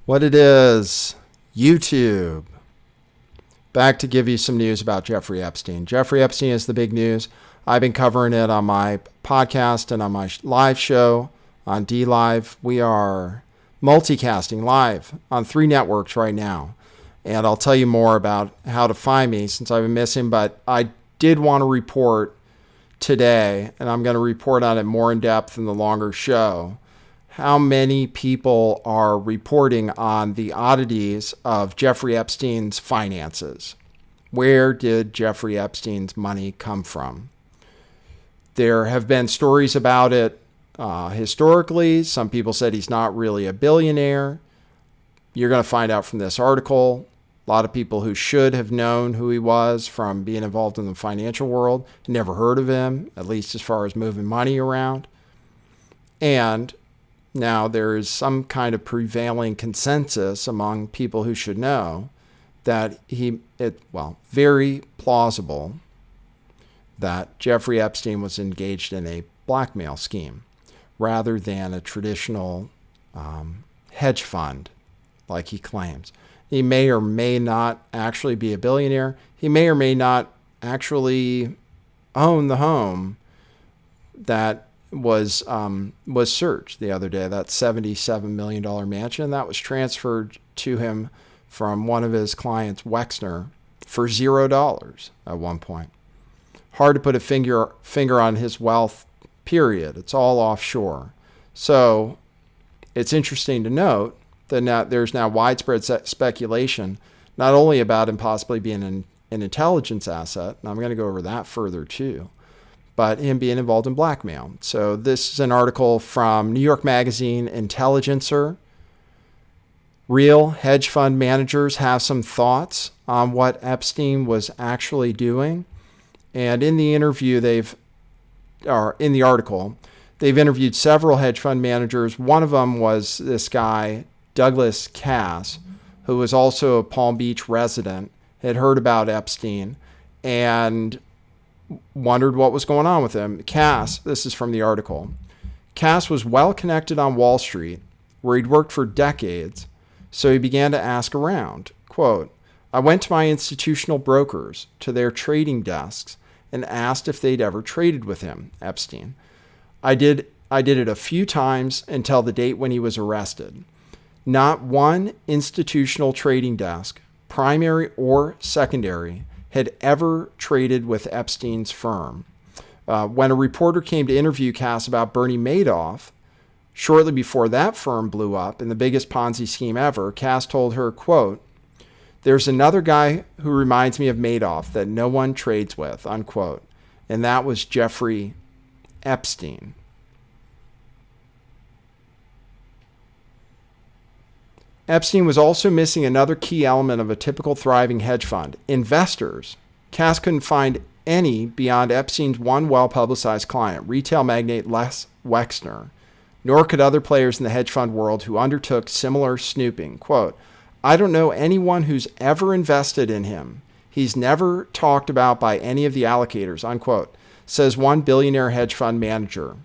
What it is, YouTube. Back to give you some news about Jeffrey Epstein. Jeffrey Epstein is the big news. I've been covering it on my podcast and on my live show on DLive. We are multicasting live on 3 networks right now. And I'll tell you more about how to find me since I've been missing. But I did want to report today, and I'm going to report on it more in depth in the longer show, how many people are reporting on the oddities of Jeffrey Epstein's finances. Where did Jeffrey Epstein's money come from? There have been stories about it historically. Some people said he's not really a billionaire. You're going to find out from this article. A lot of people who should have known who he was from being involved in the financial world never heard of him, at least as far as moving money around. And now there is some kind of prevailing consensus among people who should know that very plausible that Jeffrey Epstein was engaged in a blackmail scheme rather than a traditional hedge fund like he claims. He may or may not actually be a billionaire. He may or may not actually own the home that was searched the other day, that $77 million mansion that was transferred to him from one of his clients, Wexner, for $0 at one point. Hard to put a finger on his wealth, period. It's all offshore. So it's interesting to note that there's now widespread speculation, not only about him possibly being an intelligence asset, and I'm going to go over that further too, but him being involved in blackmail. So this is an article from New York Magazine Intelligencer. Real hedge fund managers have some thoughts on what Epstein was actually doing. And in the article, they've interviewed several hedge fund managers. One of them was this guy, Douglas Cass, who was also a Palm Beach resident, had heard about Epstein and wondered what was going on with him. Cass, this is from the article, Cass was well connected on Wall Street, where he'd worked for decades, so he began to ask around. Quote, I went to my institutional brokers, to their trading desks, and asked if they'd ever traded with him, Epstein. I did it a few times until the date when he was arrested. Not one institutional trading desk, primary or secondary, had ever traded with Epstein's firm. When a reporter came to interview Cass about Bernie Madoff, shortly before that firm blew up in the biggest Ponzi scheme ever, Cass told her, quote, there's another guy who reminds me of Madoff that no one trades with, unquote. And that was Jeffrey Epstein. Epstein was also missing another key element of a typical thriving hedge fund, investors. Cass couldn't find any beyond Epstein's one well-publicized client, retail magnate Les Wexner, nor could other players in the hedge fund world who undertook similar snooping. Quote, I don't know anyone who's ever invested in him. He's never talked about by any of the allocators, unquote, says one billionaire hedge fund manager,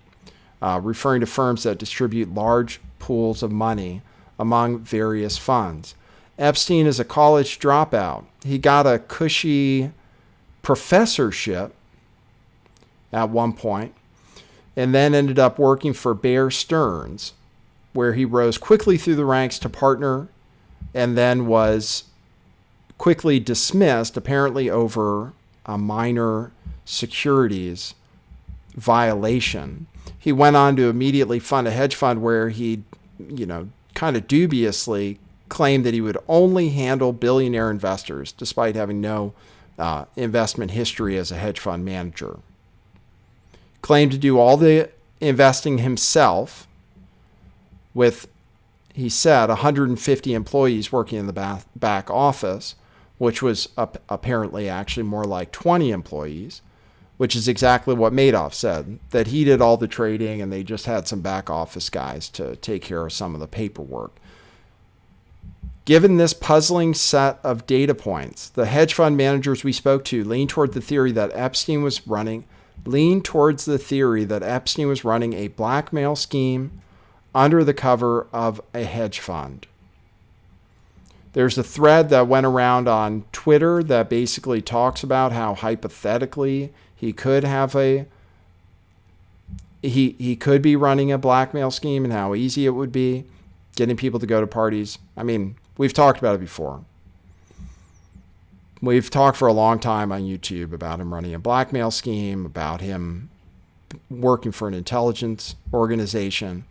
referring to firms that distribute large pools of money among various funds. Epstein is a college dropout. He got a cushy professorship at one point and then ended up working for Bear Stearns, where he rose quickly through the ranks to partner and then was quickly dismissed, apparently over a minor securities violation. He went on to immediately fund a hedge fund where he, kind of dubiously claimed that he would only handle billionaire investors, despite having no investment history as a hedge fund manager. Claimed to do all the investing himself with, he said, 150 employees working in the back office, which was apparently actually more like 20 employees, which is exactly what Madoff said, that he did all the trading and they just had some back office guys to take care of some of the paperwork. Given this puzzling set of data points, the hedge fund managers we spoke to leaned towards the theory that Epstein was running a blackmail scheme under the cover of a hedge fund. There's a thread that went around on Twitter that basically talks about how hypothetically he could have he could be running a blackmail scheme and how easy it would be getting people to go to parties. I mean, we've talked about it before. We've talked for a long time on YouTube about him running a blackmail scheme, about him working for an intelligence organization.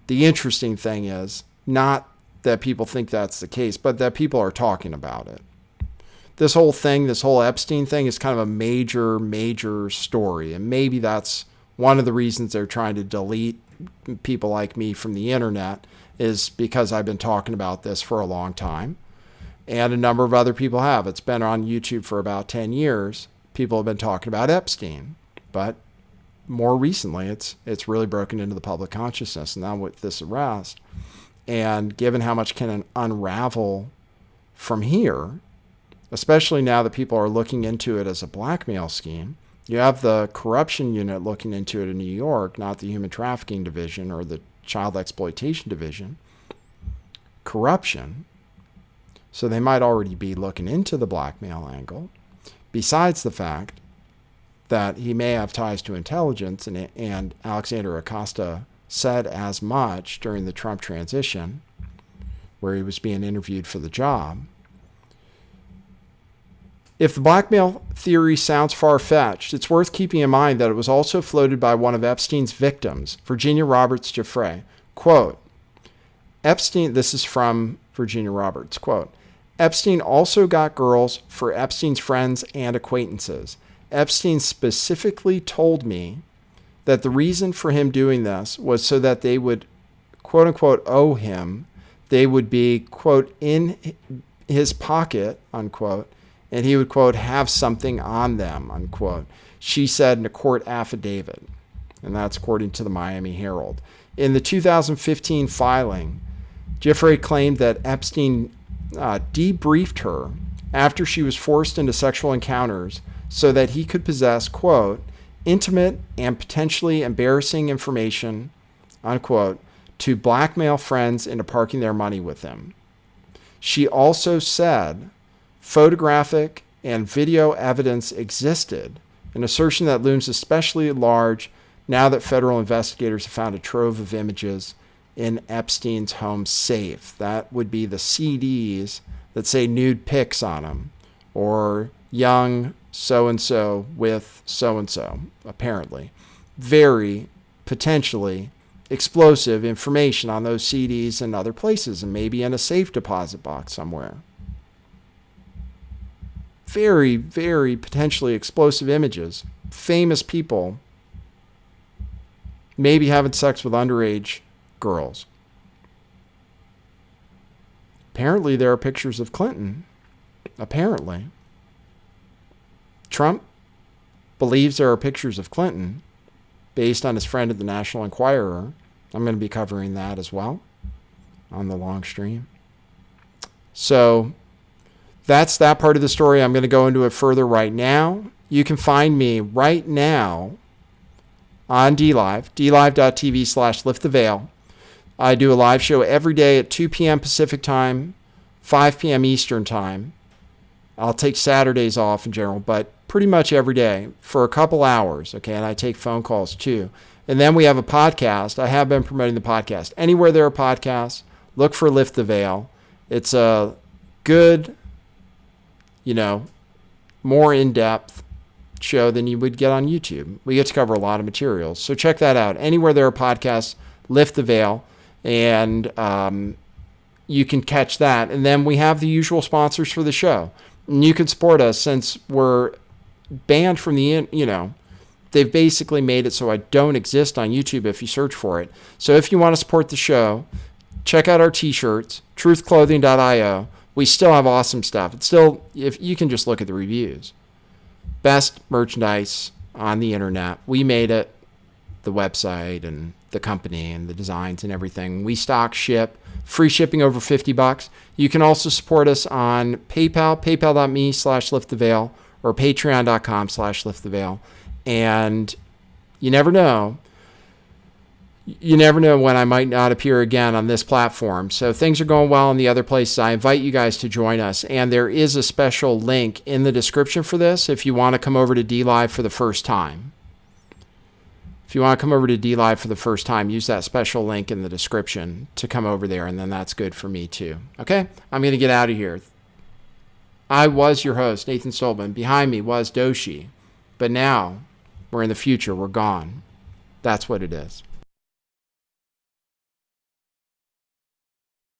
The interesting thing is not that people think that's the case, but that people are talking about it. This whole thing, this whole Epstein thing is kind of a major, major story. And maybe that's one of the reasons they're trying to delete people like me from the internet, is because I've been talking about this for a long time. And a number of other people have. It's been on YouTube for about 10 years. People have been talking about Epstein. But more recently, it's really broken into the public consciousness. And now with this arrest, and given how much can unravel from here, especially now that people are looking into it as a blackmail scheme. You have the corruption unit looking into it in New York, not the human trafficking division or the child exploitation division. Corruption. So they might already be looking into the blackmail angle, besides the fact that he may have ties to intelligence, and Alexander Acosta said as much during the Trump transition, where he was being interviewed for the job. If the blackmail theory sounds far-fetched, it's worth keeping in mind that it was also floated by one of Epstein's victims, Virginia Roberts Giuffre. Quote, Epstein, this is from Virginia Roberts, quote, Epstein also got girls for Epstein's friends and acquaintances. Epstein specifically told me that the reason for him doing this was so that they would, quote unquote, owe him. They would be, quote, in his pocket, unquote, and he would, quote, have something on them, unquote. She said in a court affidavit, and that's according to the Miami Herald. In the 2015 filing, Giuffre claimed that Epstein debriefed her after she was forced into sexual encounters so that he could possess, quote, intimate and potentially embarrassing information, unquote, to blackmail friends into parking their money with him. She also said photographic and video evidence existed, an assertion that looms especially large now that federal investigators have found a trove of images in Epstein's home safe. That would be the CDs that say nude pics on them, or young so-and-so with so-and-so, apparently. Very potentially explosive information on those CDs and other places, and maybe in a safe deposit box somewhere. Very, very potentially explosive images. Famous people maybe having sex with underage girls. Apparently there are pictures of Clinton. Apparently. Trump believes there are pictures of Clinton based on his friend at the National Enquirer. I'm going to be covering that as well on the long stream. So that's that part of the story. I'm going to go into it further right now. You can find me right now on DLive, dlive.tv/lifttheveil. I do a live show every day at 2 p.m. Pacific time, 5 p.m. Eastern time. I'll take Saturdays off in general, but pretty much every day for a couple hours, okay? And I take phone calls too. And then we have a podcast. I have been promoting the podcast. Anywhere there are podcasts, look for Lift the Veil. It's a good, more in-depth show than you would get on YouTube. We get to cover a lot of materials. So check that out. Anywhere there are podcasts, Lift the Veil, and you can catch that. And then we have the usual sponsors for the show. And you can support us since we're banned from they've basically made it so I don't exist on YouTube if you search for it. So if you want to support the show, check out our t-shirts, truthclothing.io. We still have awesome stuff. It's still, if you can just look at the reviews. Best merchandise on the internet. We made it, the website and the company and the designs and everything. We stock, ship, free shipping over $50. You can also support us on PayPal, paypal.me/lifttheveil, or patreon.com/lifttheveil. And you never know, you never know when I might not appear again on this platform. So things are going well in the other places. I invite you guys to join us. And there is a special link in the description for this if you want to come over to DLive for the first time. If you want to come over to DLive for the first time, use that special link in the description to come over there, and then that's good for me too. Okay? I'm going to get out of here. I was your host, Nathan Stolman. Behind me was Doshi. But now, we're in the future. We're gone. That's what it is.